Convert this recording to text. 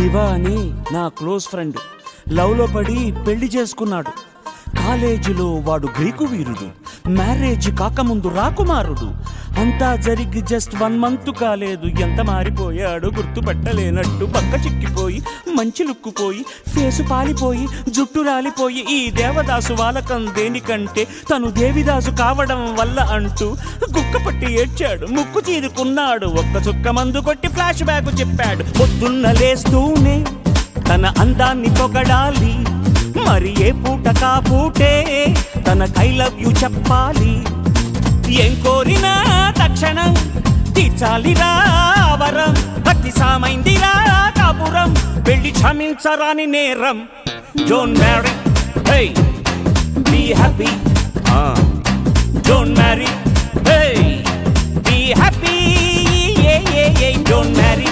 శివ అని నా close friend లవ్లో పడి పెళ్లి చేసుకున్నాడు. కాలేజీలో వాడు గ్రీకు వీరుడు, మ్యారేజ్ కాకముందు రాకుమారుడు. అంతా జరిగి జస్ట్ 1 month కాలేదు, ఎంత మారిపోయాడు గుర్తుపట్టలేనట్టు. పక్క చిక్కిపోయి మంచి లుక్కుపోయి ఫేసు పాలిపోయి జుట్టు రాలిపోయి ఈ దేవదాసు వాలకం దేనికంటే తను దేవిదాసు కావడం వల్ల అంటూ గుక్కపట్టి ఏడ్చాడు, ముక్కు చీరుకున్నాడు. ఒక్క చుక్క మందు కొట్టి ఫ్లాష్ బ్యాక్ చెప్పాడు. పొద్దున్న లేస్తూనే తన అందాన్ని పొగడాలి, మరి ఏ పూట కాపూటే తన ఐ లవ్ యు చెప్పాలి. ఏం కోరినా తక్షణం తీర్చాలిరా వరం, భక్తి సామైందిరా కాపురం, పెళ్లి క్షమించరాని నేరం. Don't marry, hey be happy. Don't marry, hey be happy. Don't marry.